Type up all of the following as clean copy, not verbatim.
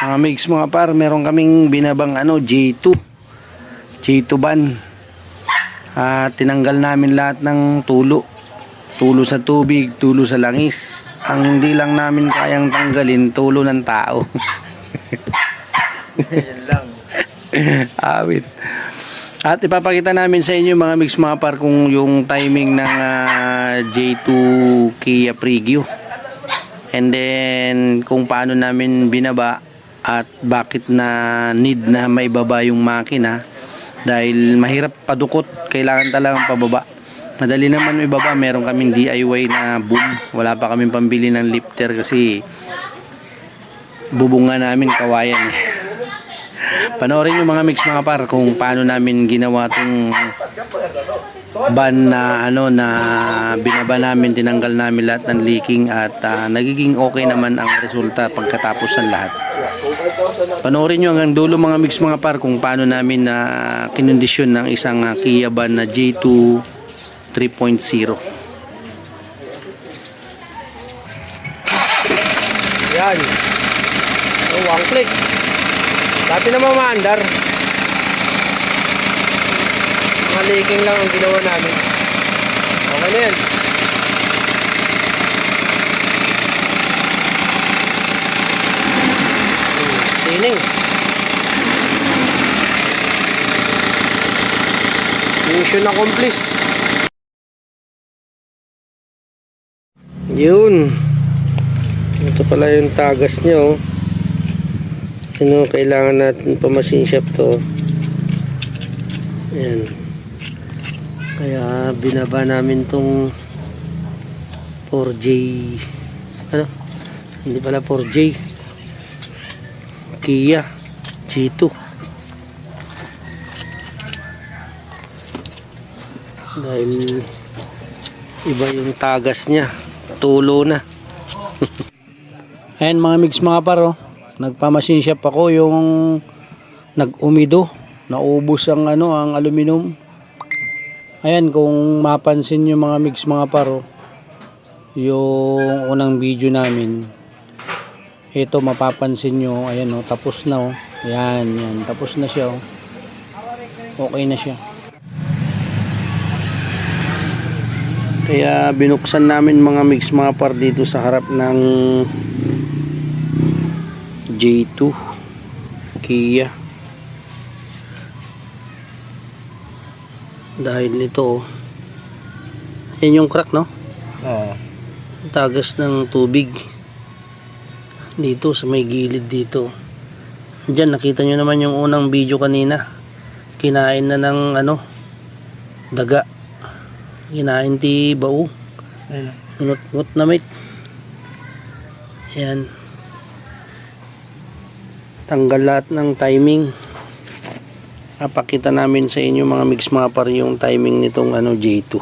Mga mix mga par, meron kaming binabang J2 ban. Tinanggal namin lahat ng tulo. Tulo sa tubig, tulo sa langis. Ang hindi lang namin kayang tanggalin, tulo ng tao. Yan lang. Awit. At ipapakita namin sa inyo mga mix mga par kung yung timing ng J2 Kia Preview. And then kung paano namin binaba at bakit na need na maibaba yung makina dahil mahirap padukot, kailangan talagang pababa. Madali naman ibaba, meron kaming DIY na boom, wala pa kaming pambili ng lifter kasi bubunga namin kawayan. Panoorin yung mga mix mga par kung paano namin ginawa tong ban na na binaba namin, tinanggal namin lahat ng leaking at nagiging okay naman ang resulta pagkatapos ng lahat. Panoorin nyo hanggang dulo mga mix mga par kung paano namin na kinondisyon ng isang Kia van na J2 3.0. Yan. One click. Dati naman maandar. Mga leaking lang ang ginawa namin. Okay na yan. Tining. Mission accomplished. Yun. Ito pala yung tagas nyo. Kailangan natin pa machine shop to. Ayan. Kaya binaba namin tong 4J. Hindi pala 4J. Kia J2. Dahil iba yung tagas niya. Tulo na. Ayan mga mix mga par, nagpamasin shop ako yung nag-umido, naubos ang ang aluminum. Ayan, kung mapansin nyo mga mix mga par, yung unang video namin, ito mapapansin nyo, ayan tapos na yan, tapos na siya okay na siya. Kaya binuksan namin mga mix mga par dito sa harap ng J2 Kia dahil nito yan yung crack tagas ng tubig dito sa may gilid dito. Diyan nakita nyo naman yung unang video kanina, kinain na ng daga, kinain ti bao, ngut na mate. Yan, tanggal lahat ng timing. Napakita namin sa inyo mga mix mga par yung timing nitong J2,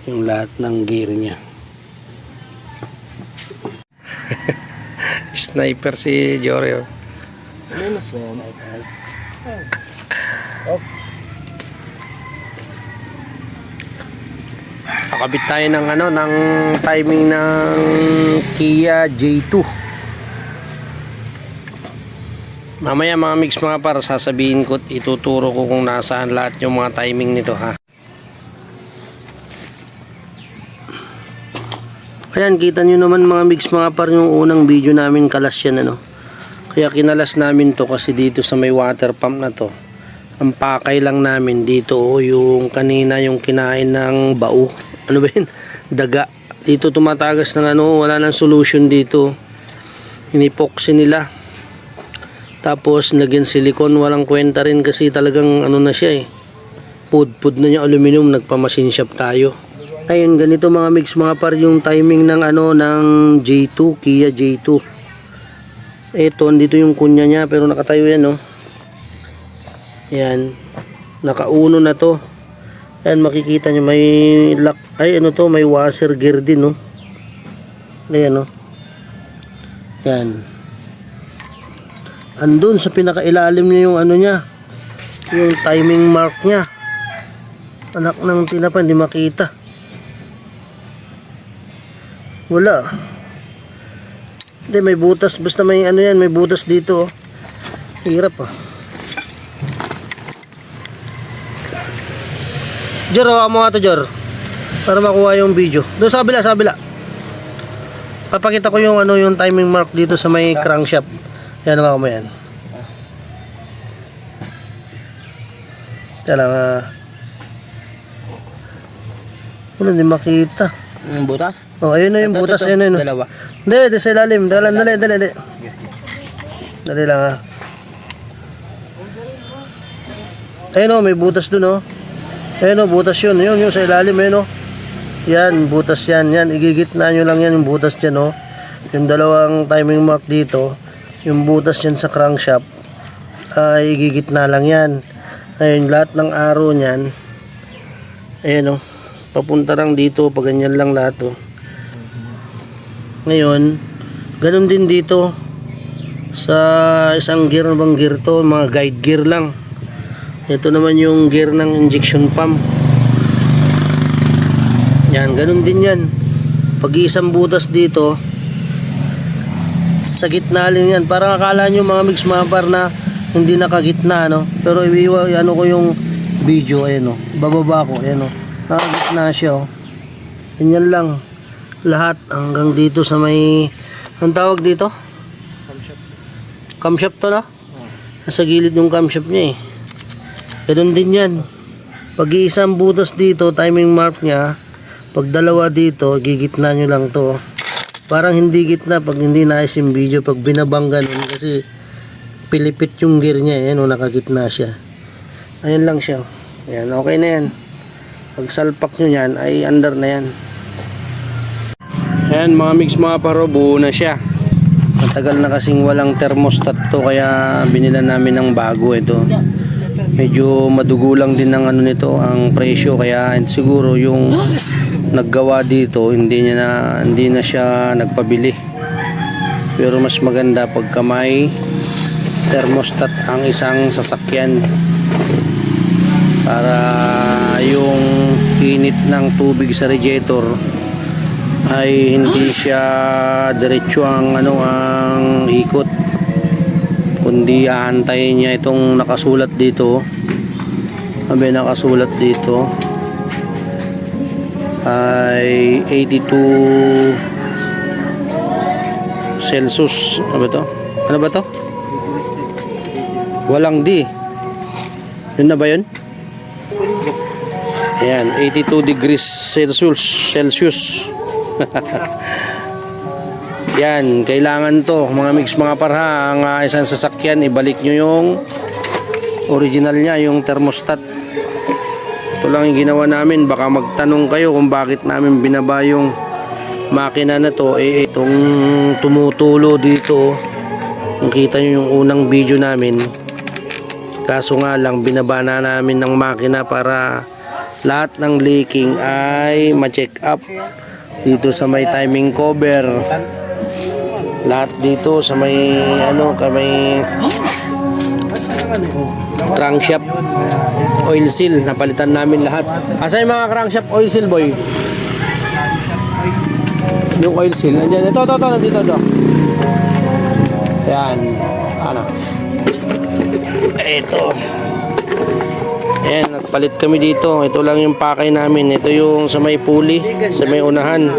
yung lahat ng gear nya. Sniper si Jory. Nakabit tayo ng ng timing ng Kia J2. Mamaya mga mix mga par, sasabihin ko, ituturo ko kung nasaan lahat yung mga timing nito Ayan, kita nyo naman mga mix mga par yung unang video namin, kalas yan Kaya kinalas namin to kasi dito sa may water pump na to, ang pakay lang namin dito yung kanina yung kinain ng bao, daga. Dito tumatagas ng wala nang solution dito. Inipoxy nila. Tapos naging silicone, walang kwenta rin kasi talagang na siya pud na yung aluminum. Nagpamasin shop tayo. Ayun, ganito mga mix mga par yung timing ng ng J2, Kia J2. Ito, dito yung kunya niya pero nakatayo yan Yan, nakauno na to. Ayan, makikita nyo may lock, may washer gear din Ayan Yan. Andun sa pinakailalim niya yung niya, yung timing mark niya. Anak ng tinapa, hindi makita. Wala. Hindi, may butas. Basta may ano yan, may butas dito. Oh. Hirap ah. Jor, hawa mo nga to, Jor. Para makuha yung video. Doon sa kabila, sa kabila. Papakita ko yung ano, yung timing mark dito sa may crankshaft. Yan naman mo yan. Kaya lang wala din makita. Yung butas? Oh, ayun na yung butas, ayun na yun. Dalawa. Hindi, sa ilalim. Dali. Dali lang ha. Ayun o, may butas dun o. Ayun o, butas yun. Yun, yung sa ilalim, ayun o. Yan, butas yan. Yan, igigitna nyo lang yan yung butas dyan o. Yung dalawang timing mark dito, yung butas yan sa crankshaft, ay igigitna lang yan. Ayun, lahat ng arrow nyan, ayun o, papunta lang dito, pag ganyan lang lahat o. Ngayon, ganun din dito, sa isang gear, bang gear to, mga guide gear lang. Ito naman yung gear ng injection pump. Yan, ganun din yan. Pag isang butas dito, sa gitna lang yan. Parang akala nyo mga mix mapar na hindi nakagitna, no? Pero ano ko yung video, ayun o. Bababa ko, ayun o. Nakagitna siya o. Ganyan lang. Lahat hanggang dito sa may, ang tawag dito? Camshaft to na? Nasa gilid yung camshaft niya eh. Ganun din yan. Pag isang butas dito, timing mark niya, pag dalawa dito, gigitna nyo lang to. Parang hindi gitna pag hindi naayos yung video, pag binabang ganun, kasi pilipit yung gear niya eh, no, nakagitna siya. Ayun lang siya. Ayan, okay na yan. Pag salpak nyo yan, ay under na yan. Ayan mga mix mga paro, buo na siya. Matagal na kasing walang thermostat to, kaya binila namin ng bago ito. Medyo madugulang din ng ano nito, ang presyo, kaya siguro yung naggawa dito hindi na siya nagpabili. Pero mas maganda pagka may thermostat ang isang sasakyan, para yung init ng tubig sa radiator ay hindi siya diretso ang ikot, kundi aantayin niya itong nakasulat dito. Nakasulat dito ay 82 Celsius. Ano ba to? Walang D. Yun na ba yun? Ayan, 82 degrees Celsius. Yan, kailangan to mga mix mga parha, ang isang sasakyan, ibalik nyo yung original nya, yung thermostat. Ito lang yung ginawa namin. Baka magtanong kayo kung bakit namin binaba yung makina na to. Itong tumutulo dito, kung kita nyo yung unang video namin, kaso nga lang binaba na namin ng makina para lahat ng leaking ay ma-check up. Dito sa may timing cover, lahat dito sa may may crankshaft oil seal, napalitan namin lahat. Asa yung mga crankshaft oil seal, boy? Yung oil seal, andyan, ito, nandito, ito. Yan, ito. Ayan, nagpalit kami dito. Ito lang yung pakay namin. Ito yung sa may pulley, sa may unahan.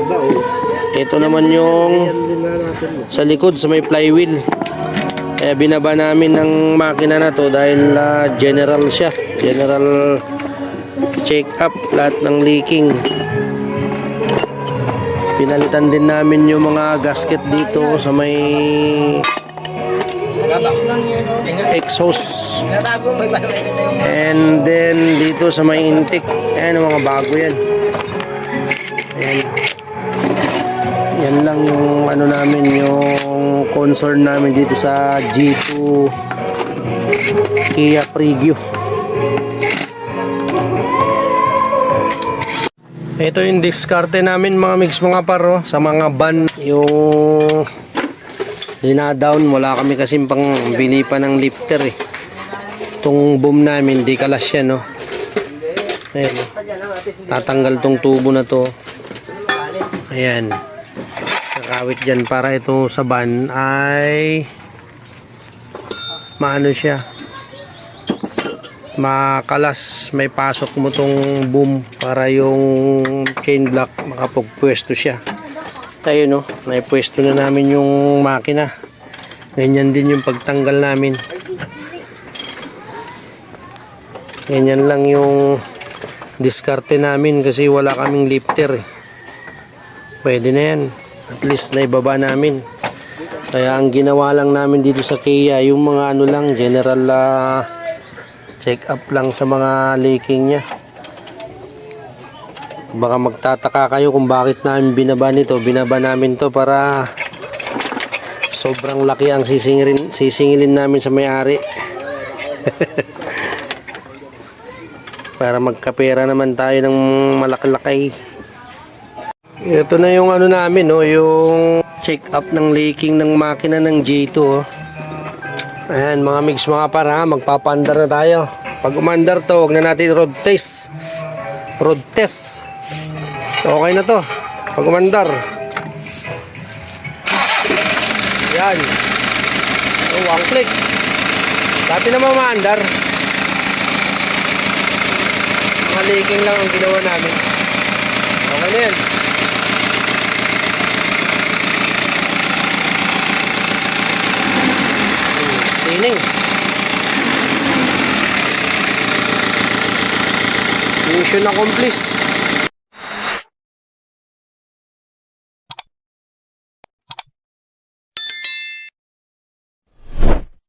Ito naman yung sa likod, sa may flywheel. Kaya binaba namin ng makina na to dahil general siya. General check up, lahat ng leaking. Pinalitan din namin yung mga gasket dito sa may exhaust. And then dito sa may intake. Ayan, mga bago yan. Ayan. Yan lang yung namin, yung concern namin dito sa G2 Kia Preview. Ito yung diskarte namin mga mix mga paro sa mga van. Yung dinadown, wala kami kasing pang bili pa ng lifter eh. Itong boom namin, di kalas yan, no? Ayan, tatanggal tong tubo na to. Ayan, Kakawit dyan para ito sa van ay maano siya, makalas, may pasok mo tong boom para yung chain block makapagpwesto siya. Ayun, no, naipwesto na namin yung makina. Ganyan din yung pagtanggal namin. Ganyan lang yung diskarte namin kasi wala kaming lifter eh. Pwede na yan, at least naibaba namin. Kaya ang ginawa lang namin dito sa Kia, yung mga ano lang, general check up lang sa mga leaking nya. Baka magtataka kayo kung bakit namin binaba nito. Binaba namin to para sobrang laki ang sisingilin namin sa may-ari. Para magkapera naman tayo ng malaki-laki. Ito na yung ano namin, no, yung check up ng leaking ng makina ng J2. Oh. Ayan mga mix, mga para, magpapandar na tayo. Pag umandar to, huwag na natin road test. Road test. Okay na to. Pag umandar. Yan. Oh, one click. Dati naman maandar. Mga leaking lang ang ginawa namin. Okay na yan. Cleaning. Mission accomplished.